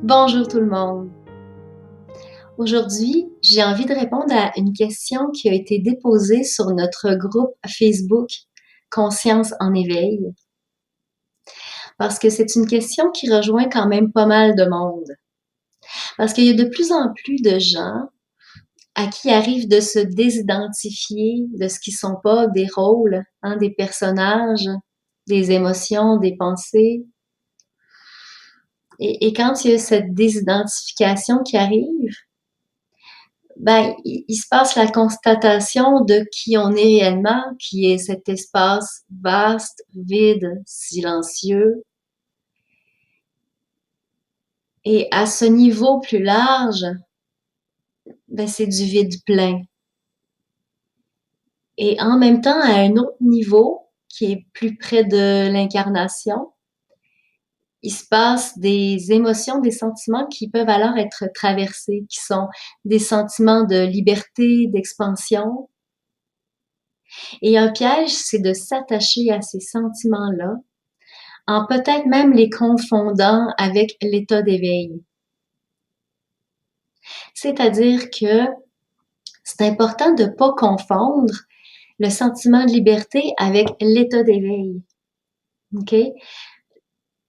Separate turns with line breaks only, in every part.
Bonjour tout le monde. Aujourd'hui, j'ai envie de répondre à une question qui a été déposée sur notre groupe Facebook Conscience en éveil, parce que c'est une question qui rejoint quand même pas mal de monde. Parce qu'il y a de plus en plus de gens à qui arrive de se désidentifier de ce qui sont pas des rôles, des personnages, des émotions, des pensées. Et quand il y a cette désidentification qui arrive, ben, il se passe la constatation de qui on est réellement, qui est cet espace vaste, vide, silencieux. Et à ce niveau plus large, ben, c'est du vide plein. Et en même temps, à un autre niveau, qui est plus près de l'incarnation, il se passe des émotions, des sentiments qui peuvent alors être traversés, qui sont des sentiments de liberté, d'expansion. Et un piège, c'est de s'attacher à ces sentiments-là en peut-être même les confondant avec l'état d'éveil. C'est-à-dire que c'est important de ne pas confondre le sentiment de liberté avec l'état d'éveil. OK?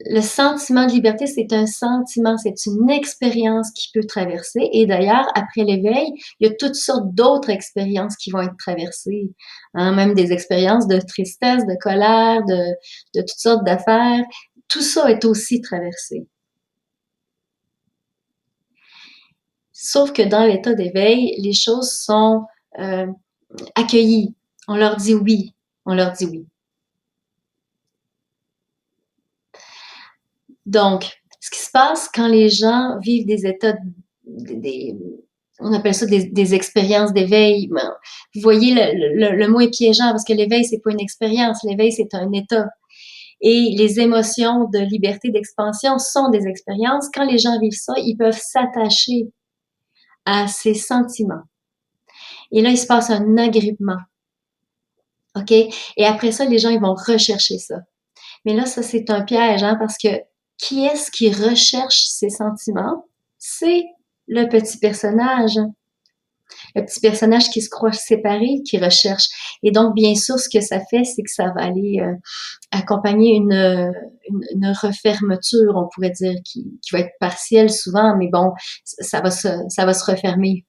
Le sentiment de liberté, c'est un sentiment, c'est une expérience qui peut traverser. Et d'ailleurs, après l'éveil, il y a toutes sortes d'autres expériences qui vont être traversées. Même des expériences de tristesse, de colère, de toutes sortes d'affaires. Tout ça est aussi traversé. Sauf que dans l'état d'éveil, les choses sont accueillies. On leur dit oui. On leur dit oui. Donc, ce qui se passe quand les gens vivent des états, on appelle ça des expériences d'éveil. Vous voyez, le mot est piégeant parce que l'éveil, c'est pas une expérience. L'éveil, c'est un état. Et les émotions de liberté, d'expansion sont des expériences. Quand les gens vivent ça, ils peuvent s'attacher à ces sentiments. Et là, il se passe un agrippement. OK? Et après ça, les gens, ils vont rechercher ça. Mais là, ça, c'est un piège, parce que qui est-ce qui recherche ces sentiments? C'est le petit personnage. Le petit personnage qui se croit séparé, qui recherche. Et donc, bien sûr, ce que ça fait, c'est que ça va aller accompagner une refermeture, on pourrait dire, qui va être partielle souvent, mais bon, ça va se refermer.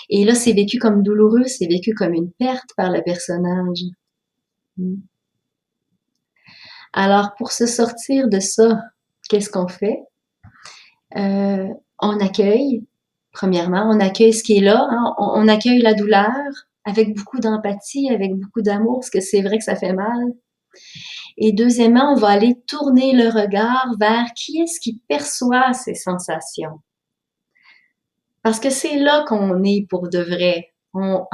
Et là, c'est vécu comme douloureux, c'est vécu comme une perte par le personnage. Alors, pour se sortir de ça, qu'est-ce qu'on fait? On accueille, premièrement, on accueille ce qui est là, on accueille la douleur avec beaucoup d'empathie, avec beaucoup d'amour, parce que c'est vrai que ça fait mal. Et deuxièmement, on va aller tourner le regard vers qui est-ce qui perçoit ces sensations. Parce que c'est là qu'on est pour de vrai. On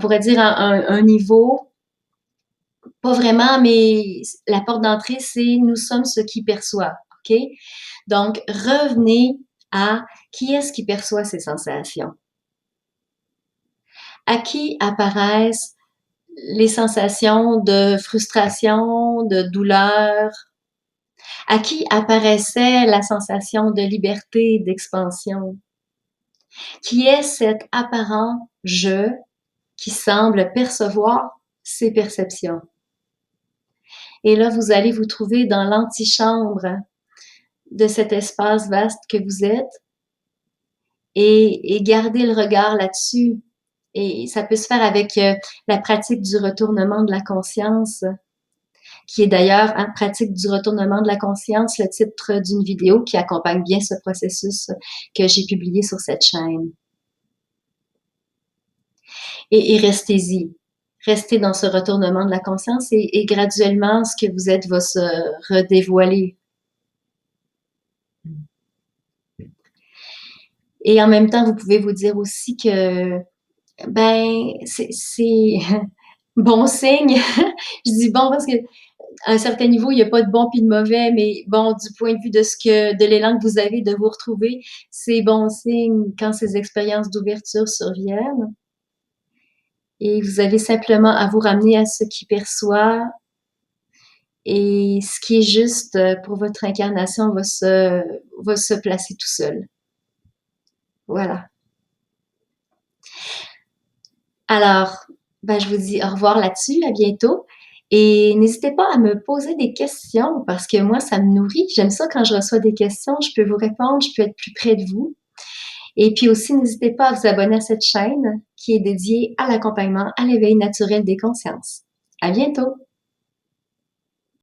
pourrait dire à un niveau, pas vraiment, mais la porte d'entrée, c'est nous sommes ce qui perçoit. OK? Donc, revenez à qui est-ce qui perçoit ces sensations. À qui apparaissent les sensations de frustration, de douleur? À qui apparaissait la sensation de liberté, d'expansion? Qui est cet apparent je qui semble percevoir ces perceptions? Et là, vous allez vous trouver dans l'antichambre de cet espace vaste que vous êtes et garder le regard là-dessus. Et ça peut se faire avec la pratique du retournement de la conscience, qui est d'ailleurs pratique du retournement de la conscience, le titre d'une vidéo qui accompagne bien ce processus que j'ai publié sur cette chaîne. Et restez-y. Restez dans ce retournement de la conscience et graduellement, ce que vous êtes va se redévoiler. Et en même temps, vous pouvez vous dire aussi que c'est bon signe. Je dis bon parce que à un certain niveau, il n'y a pas de bon puis de mauvais, mais bon, du point de vue de l'élan que vous avez de vous retrouver, c'est bon signe quand ces expériences d'ouverture surviennent. Et vous avez simplement à vous ramener à ce qui perçoit et ce qui est juste pour votre incarnation va se placer tout seul. Voilà. Alors, ben, je vous dis au revoir là-dessus, à bientôt. Et n'hésitez pas à me poser des questions parce que moi, ça me nourrit. J'aime ça quand je reçois des questions, je peux vous répondre, je peux être plus près de vous. Et puis aussi, n'hésitez pas à vous abonner à cette chaîne qui est dédiée à l'accompagnement à l'éveil naturel des consciences. À bientôt!